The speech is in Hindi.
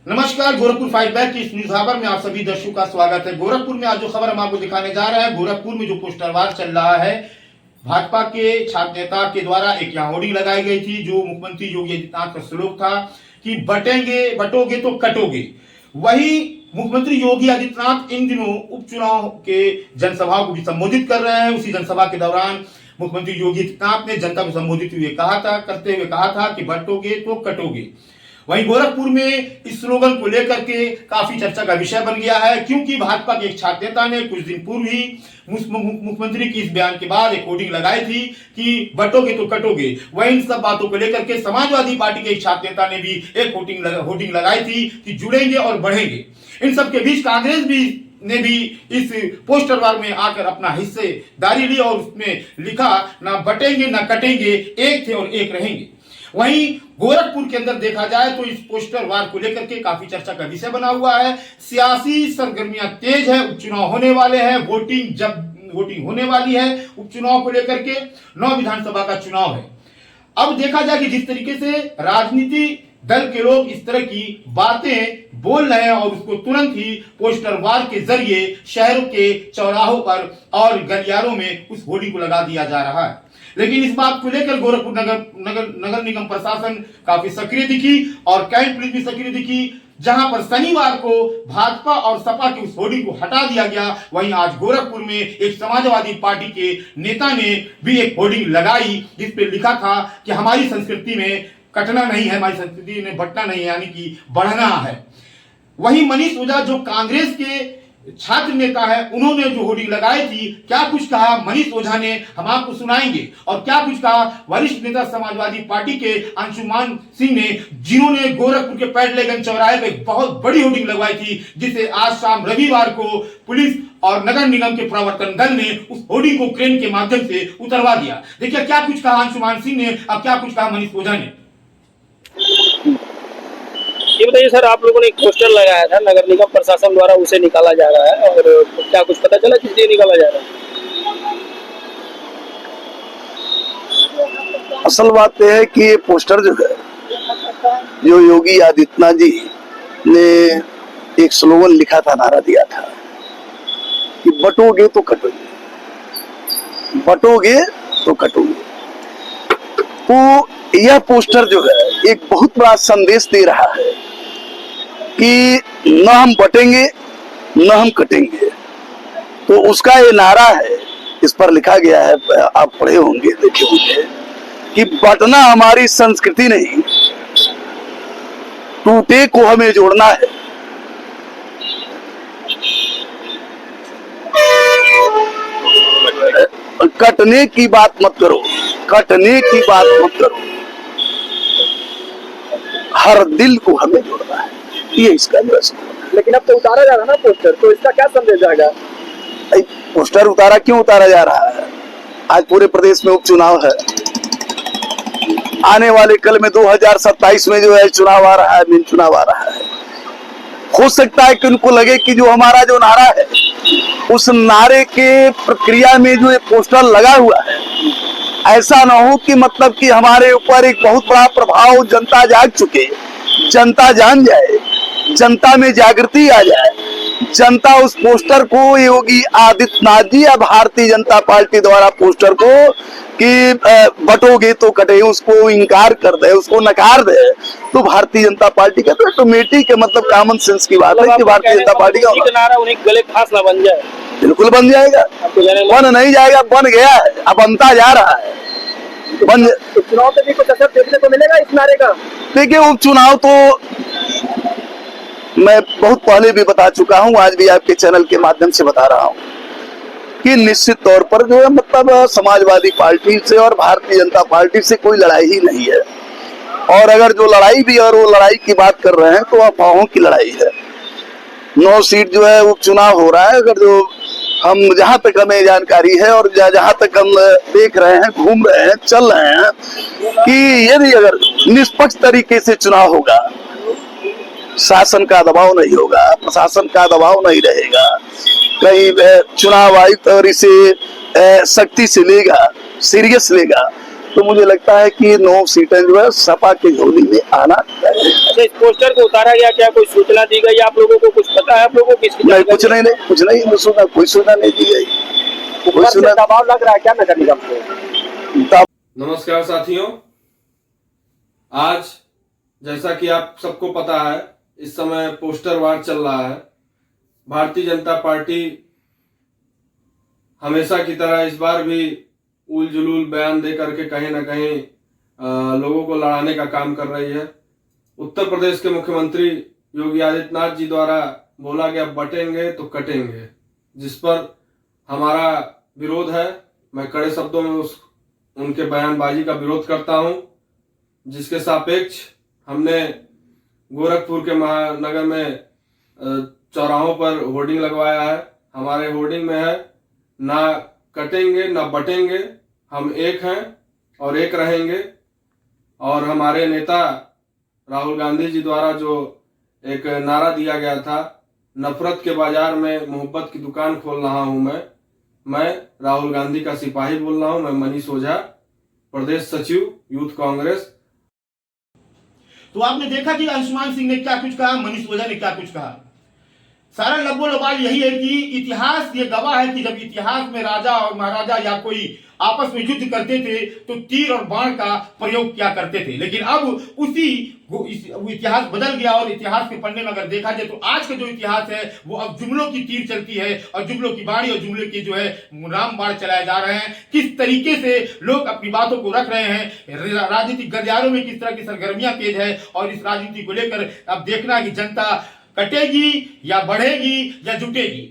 नमस्कार, गोरखपुर फाइट बैक की इस न्यूज हावर में आप सभी दर्शकों का स्वागत है। गोरखपुर में आज जो खबर हम आपको दिखाने जा रहे हैं, गोरखपुर में जो पोस्टर वार चल रहा है, भाजपा के छात्र नेता के द्वारा एक यहाँ होर्डिंग लगाई गई थी जो मुख्यमंत्री योगी आदित्यनाथ का श्लोक था कि बटोगे तो कटोगे। वही मुख्यमंत्री योगी आदित्यनाथ इन दिनों उपचुनाव के जनसभा को भी संबोधित कर रहे हैं। उसी जनसभा के दौरान मुख्यमंत्री योगी आदित्यनाथ ने जनता को संबोधित करते हुए कहा था कि बटोगे तो कटोगे। वहीं गोरखपुर में इस स्लोगन को लेकर के काफी चर्चा का विषय बन गया है, क्योंकि भाजपा के एक छात्र नेता ने कुछ दिन पूर्व ही मुख्यमंत्री की इस बयान के बाद एक होर्डिंग लगाई थी कि बटोगे तो कटोगे। वहीं इन सब बातों को लेकर के समाजवादी पार्टी के एक छात्र नेता ने भी एक होर्डिंग लगाई थी कि जुड़ेंगे और बढ़ेंगे। इन सब के बीच कांग्रेस ने भी इस पोस्टर वार में आकर अपना हिस्सेदारी ली और उसमें लिखा, ना बटेंगे ना कटेंगे, एक थे और एक रहेंगे। वहीं गोरखपुर के अंदर देखा जाए तो इस पोस्टर वार को लेकर के काफी चर्चा का विषय बना हुआ है। सियासी सरगर्मियां तेज है, उपचुनाव होने वाले हैं, वोटिंग होने वाली है। उपचुनाव को लेकर के 9 विधानसभा का चुनाव है। अब देखा जाए कि जिस तरीके से राजनीति दल के लोग इस तरह की बातें बोल रहे हैं और उसको तुरंत ही पोस्टर वार के जरिए शहरों के चौराहों पर और गलियारों में उस होर्डिंग को लगा दिया जा रहा है। लेकिन इस बात को लेकर गोरखपुर नगर निगम प्रशासन काफी सक्रिय दिखी और कैंट पुलिस भी सक्रिय दिखी, जहां पर शनिवार को भाजपा और सपा की उस होर्डिंग को हटा दिया गया। वहीं आज गोरखपुर में एक समाजवादी पार्टी के नेता ने भी एक होर्डिंग लगाई जिस पे लिखा था कि हमारी संस्कृति में कटना नहीं है, हमारी संस्कृति में बंटना नहीं है, यानी कि बढ़ना है। वहीं मनीष ओझा जो कांग्रेस के छात्र नेता है, उन्होंने जो होर्डिंग लगाई थी, क्या कुछ कहा मनीष ओझा ने, हम आपको सुनाएंगे। और क्या कुछ कहा वरिष्ठ नेता समाजवादी पार्टी के अंशुमान सिंह ने, जिन्होंने गोरखपुर के पैडलेगंज चौराहे पे बहुत बड़ी होर्डिंग लगवाई थी, जिसे आज शाम रविवार को पुलिस और नगर निगम के प्रवर्तन दल ने उस होर्डिंग को क्रेन के माध्यम से उतरवा दिया। देखिए क्या कुछ कहा अंशुमान सिंह ने, अब क्या कुछ कहा मनीष ओझा ने। ये बताइए सर, आप लोगों ने एक पोस्टर लगाया था नगर निगम प्रशासन द्वारा, उसे निकाला जा रहा है और क्या कुछ पता चला किस लिए निकाला जा रहा है? असल बात यह है कि ये पोस्टर जो है, जो योगी आदित्यनाथ जी ने एक स्लोगन लिखा था, नारा दिया था कि बटोगे तो कटोगे, बटोगे तो कटोगे। तो यह पोस्टर जो है एक बहुत बड़ा संदेश दे रहा है कि न हम बटेंगे न हम कटेंगे। तो उसका ये नारा है, इस पर लिखा गया है, आप पढ़े होंगे, देखे होंगे कि बटना हमारी संस्कृति नहीं, टूटे को हमें जोड़ना है। कटने की बात मत करो, कटने की बात मत करो, हर दिल को हमें जोड़ना है, ये इसका प्रश्न है। लेकिन अब तो उतारा जा रहा है ना पोस्टर, तो इसका क्या संदेश जाएगा? पोस्टर उतारा क्यों उतारा जा रहा है? आज पूरे प्रदेश में उपचुनाव है। आने वाले कल में 2027 में जो है चुनाव आ रहा है, मेन चुनाव आ रहा है। हो सकता है कि उनको लगे कि जो हमारा जो नारा है, उस नारे के प्रक्रिया में जो ये पोस्टर लगा हुआ है, ऐसा ना हो कि मतलब कि हमारे ऊपर एक बहुत बड़ा प्रभाव जनता जाग चुके, जनता जान जाए, जनता में जागृति आ जाए, जनता उस पोस्टर को योगी आदित्यनाथ जी या भारतीय जनता पार्टी द्वारा पोस्टर को कि बटोगे तो कटे, उसको इनकार कर दे, उसको नकार दे, तो भारतीय जनता पार्टी का तो ऑटोमेटिक मतलब कॉमन सेंस की बात है कि भारतीय जनता पार्टी का नारा उन्हें गले फांस ना बन जाए। बिल्कुल बन जाएगा, बन नहीं जाएगा, बन गया है, अब बनता जा रहा है। चुनाव पे भी कुछ असर देखने को मिलेगा इस नारे का? देखिए उपचुनाव तो मैं बहुत पहले भी बता चुका हूं, आज भी आपके चैनल के माध्यम से बता रहा हूं कि निश्चित तौर पर जो है मतलब समाजवादी पार्टी से और भारतीय जनता पार्टी से कोई लड़ाई ही नहीं है। और अगर जो लड़ाई भी और वो लड़ाई की बात कर रहे हैं तो अफवाहों की लड़ाई है। 9 सीट जो है उपचुनाव हो रहा है। अगर जो हम जहां तक हमें जानकारी है और जहां तक हम देख रहे हैं, घूम रहे हैं, चल रहे हैं कि यदि अगर निष्पक्ष तरीके से चुनाव होगा, शासन का दबाव नहीं होगा, प्रशासन का दबाव नहीं रहेगा, कहीं चुनाव आयुक्त और इसे सख्ती से लेगा, सीरियस लेगा, तो मुझे लगता है कि 9 सीटें जो है सपा की झोली में आना चाहिए। अच्छा, इस पोस्टर को उतारा गया, क्या कोई सूचना दी गई आप लोगों को? कुछ पता है आप लोगों को? किसकी नहीं, कुछ नहीं सुना, कोई सूचना नहीं दी गई। कोई सूचना दबाव लग रहा है क्या नगर निगम पे? नमस्कार साथियों, आज जैसा कि आप सबको पता है इस समय पोस्टर वार चल रहा है। भारतीय जनता पार्टी हमेशा की तरह इस बार भी उल जुलूल बयान दे करके कहीं ना कहीं लोगों को लड़ाने का काम कर रही है। उत्तर प्रदेश के मुख्यमंत्री योगी आदित्यनाथ जी द्वारा बोला गया बटेंगे तो कटेंगे, जिस पर हमारा विरोध है। मैं कड़े शब्दों में उनके बयानबाजी का विरोध करता हूं, जिसके सापेक्ष हमने गोरखपुर के महानगर में चौराहों पर होर्डिंग लगवाया है। हमारे होर्डिंग में है, ना कटेंगे ना बटेंगे, हम एक हैं और एक रहेंगे। और हमारे नेता राहुल गांधी जी द्वारा जो एक नारा दिया गया था, नफरत के बाजार में मोहब्बत की दुकान खोल रहा हूं मैं राहुल गांधी का सिपाही बोल रहा हूं। मैं मनीष ओझा, प्रदेश सचिव यूथ कांग्रेस। तो आपने देखा कि अंशुमान सिंह ने क्या कुछ कहा, मनीष ओझा ने क्या कुछ कहा। सारा लब्बो लबाल यही है कि इतिहास ये गवाह है कि जब इतिहास में राजा और महाराजा या कोई आपस में युद्ध करते थे तो तीर और बाण का प्रयोग किया करते थे, लेकिन अब इतिहास बदल गया। और इतिहास के पन्ने में अगर देखा जाए तो आज का जो इतिहास है वो अब जुमलों की तीर चलती है और जुमलों की बाणी और जुमलों की जो है रामबाण चलाए जा रहे हैं। किस तरीके से लोग अपनी बातों को रख रहे हैं, राजनीतिक गलियारों में किस तरह की सरगर्मियां तेज है। और इस राजनीति को लेकर अब देखना है कि जनता कटेगी या बढ़ेगी या जुटेगी।